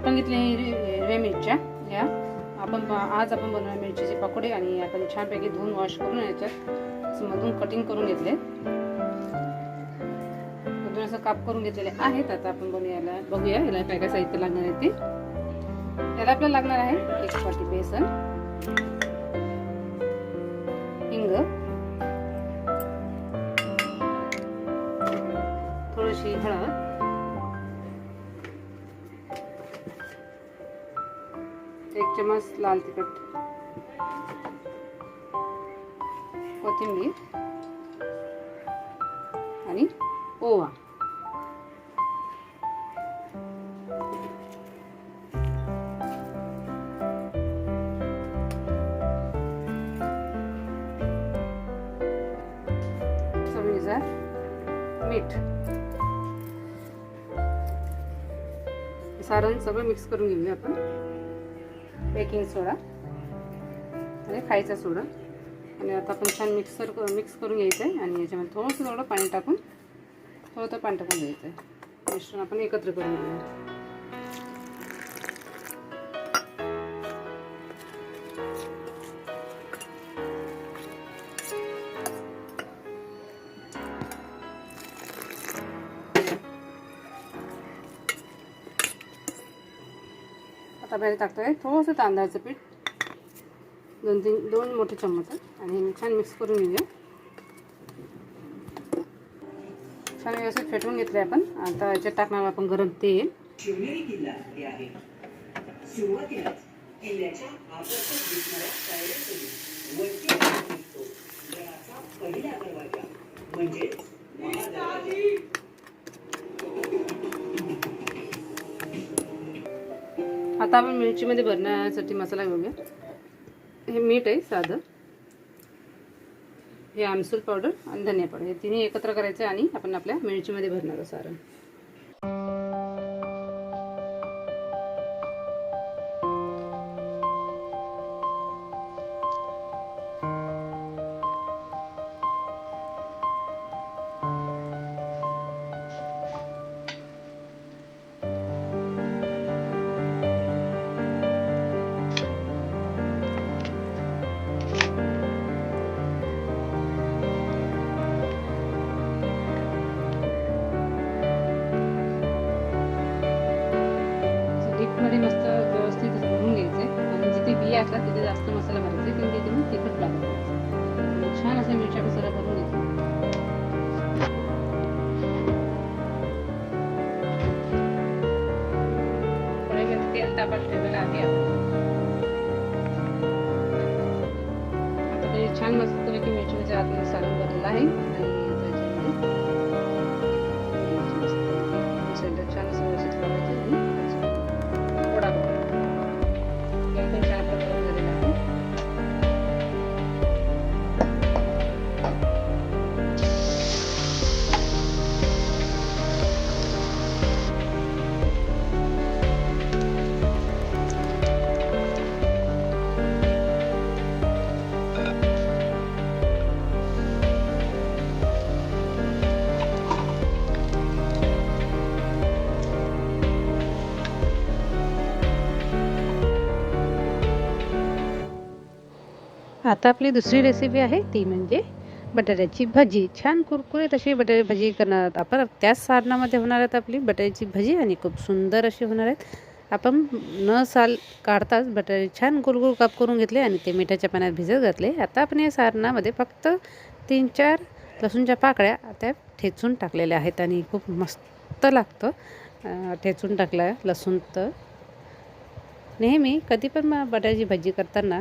आपण घेतले हिरव्या मिरच्या या आज आपण बनवणार मिरचीचे पकोडे आणि आपण छानपैकी धुवून वॉश करून याच्यात मधून कटिंग करून घेतले, मधून असं काप करून घेतलेले आहेत. आता आपण बघूया याला काय काय साहित्य लागणार आहे ते. याला आपल्याला लागणार आहे 1 वाटी बेसन, हिंग, थोडीशी हळद, 1 चमच लाल तिखट, कोथिंबीर आणि ओवा. चवीनुसार मीठ. सारण सगळं मिक्स करून घेऊया आपण. बेकिंग सोडा आणि खायचा सोडा आणि आता आपण छान मिक्स करून घ्यायचं आहे आणि याच्यामध्ये थोडं पाणी टाकून घ्यायचं आहे. मिश्रण आपण एकत्र करून घेऊया. आता बाहेर टाकतोय थोडंसं तांदळाचं पीठ, 2 मोठे चम्मच आणि छान मिक्स करून घेऊया. छान व्यवस्थित फेटून घेतले आपण. आता याच्यात टाकणार आपण गरम तेल. आता आपण मिरचीमध्ये भरण्यासाठी मसाला घेऊया. हे मीठ आहे साधं, हे आमसूल पावडर आणि धनिया पावडर, हे तिन्ही एकत्र करायचे आणि आपण आपल्या मिरचीमध्ये भरणार सारण. मध्ये मस्त व्यवस्थित भरून घ्यायचे आणि जिथे बिया असतात तिथे जास्त मसाला भरायचा, कारण तिथे मग तिखट लागत. छान असे मिरच्या मसाला भरून घ्यायचे. तेल तापत ठेवलेलं आहे. आता ते छान मस्तपैकी मिरचीच्या आतमध्ये सारण भरलेलं आहे आणि त्याच्यामध्ये छान असं व्यवस्थित करायचं. आता आपली दुसरी रेसिपी आहे ती म्हणजे बटाट्याची भजी. छान कुरकुरीत अशी बटाट्याची भजी करणार आहोत आपण. त्याच सारणामध्ये होणार आहेत आपली बटाट्याची भजी आणि खूप सुंदर अशी होणार आहेत. आपण न साल काढताच बटाटे छान गोल काप करून घेतले आणि ते मिठाच्या पाण्यात भिजत घातले. आता आपण या सारणामध्ये फक्त 3-4 लसूणच्या पाकळ्या त्या ठेचून टाकलेल्या आहेत आणि खूप मस्त लागतं ठेचून टाकलं लसूण. तर नेहमी कधी पण बटाट्याची भजी करताना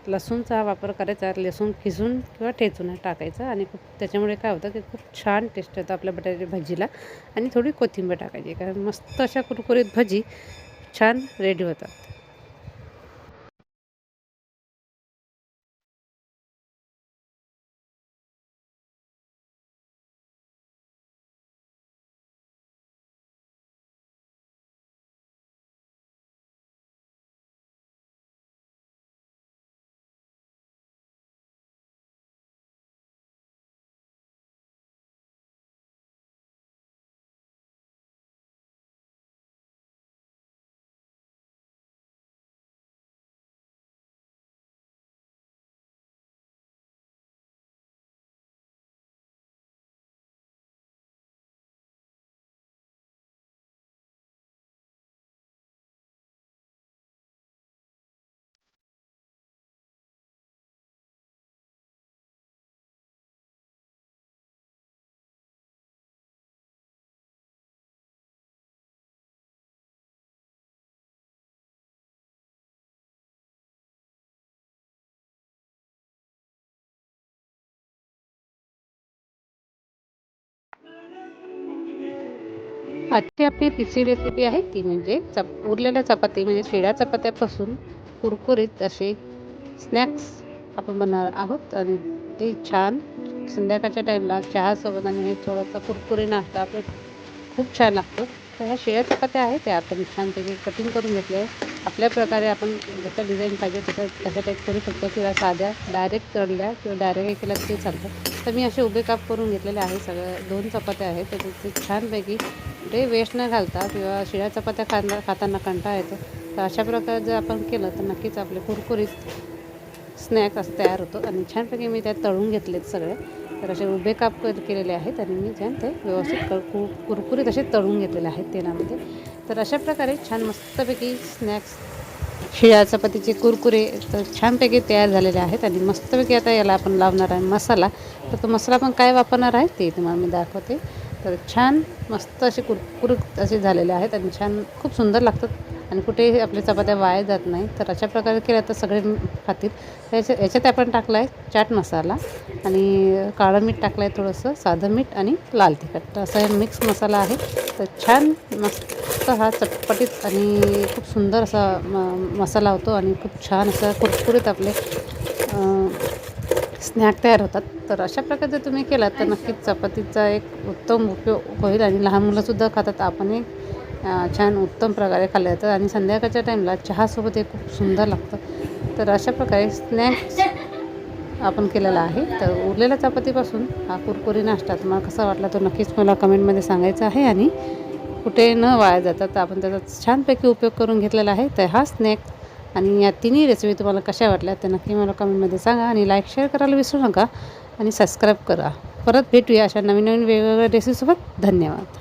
लसूणचा वापर करायचा. लसूण खिसून किंवा ठेचून टाकायचं आणि त्याच्यामुळे काय होतं की खूप छान टेस्ट येतं आपल्या बटाट्याच्या भजीला. आणि थोडी कोथिंबीर टाकायची, कारण मस्त अशा कुरकुरीत भजी छान रेडी होतात. आजची आपली तिसरी रेसिपी आहे ती म्हणजे उरलेल्या चपाती म्हणजे शिळ्या चपात्यापासून कुरकुरीत असे स्नॅक्स आपण बनवणार आहोत आणि ते छान संध्याकाळच्या टाईमला चहासोबत आणि हे थोडासा कुरकुरी नाश्ता आपलं खूप छान लागतो. तर ह्या शिळ्या चपात्या आहेत त्या आपण छानपैकी कटिंग करून घेतल्या आहे. आपल्या प्रकारे आपण जसं डिझाईन पाहिजे तशा टाईप करू शकतो किंवा साध्या डायरेक्ट तळल्या किंवा डायरेक्ट हे केलं तरी चालतं. तर मी असे उभे काप करून घेतलेले आहे. सगळं 2 चपात्या आहेत तर ते छानपैकी ते वेस्ट न घालता किंवा शिळ्या चपात्या खाताना कंटाळा येतो. तर अशा प्रकारे जर आपण केलं तर नक्कीच आपले कुरकुरीत स्नॅक असं तयार होतो आणि छानपैकी मी त्यात तळून घेतलेत सगळे. तर असे उभे काप केलेले आहेत आणि मी छान ते व्यवस्थित कुरकुरीत असे तळून घेतलेले आहेत तेलामध्ये. तर अशा प्रकारे छान मस्तपैकी स्नॅक्स शिळ्या चपातीचे कुरकुरे तर छानपैकी तयार झालेले आहेत आणि मस्तपैकी आता याला आपण लावणार आहे मसाला. तर तो मसाला पण काय वापरणार आहे ते तुम्हाला मी दाखवते. तर छान मस्त असे कुरकुरीत असे झालेले आहेत आणि छान खूप सुंदर लागतात आणि कुठेही आपल्या चपात्या वाया जात नाही. तर अशा प्रकारे केलं तर सगळे खातील. याच्यात आपण टाकला आहे चाट मसाला आणि काळं मीठ टाकलं आहे, थोडंसं साधं मीठ आणि लाल तिखट. तर असा हे मिक्स मसाला आहे. तर छान मस्त हा चटपटीत आणि खूप सुंदर असा मसाला होतो आणि खूप छान असा कुरकुरीत आपले स्नॅक तयार होतात. तर अशा प्रकारे जर तुम्ही केलात तर नक्कीच चपातीचा एक उत्तम उपयोग होईल आणि लहान मुलंसुद्धा खातात. आपणही छान उत्तम प्रकारे खाल्लं जातं आणि संध्याकाळच्या टाईमला चहासोबत हे खूप सुंदर लागतं. तर अशा प्रकारे स्नॅक्स आपण केलेला आहे. तर उरलेल्या चपातीपासून हा कुरकुरी नाश्ता तुम्हाला कसा वाटला तो नक्कीच मला कमेंटमध्ये सांगायचं आहे आणि कुठे न वाया जातात तर आपण त्याचा छानपैकी उपयोग करून घेतलेला आहे. तर हा स्नॅक आणि या तिन्ही रेसिपी तुम्हाला कशा वाटल्या तर नक्की मला कमेंटमध्ये सांगा आणि लाईक शेअर करायला विसरू नका आणि सबस्क्राईब करा. परत भेटूया अशा नवीन वेगवेगळ्या रेसिपीसोबत. धन्यवाद.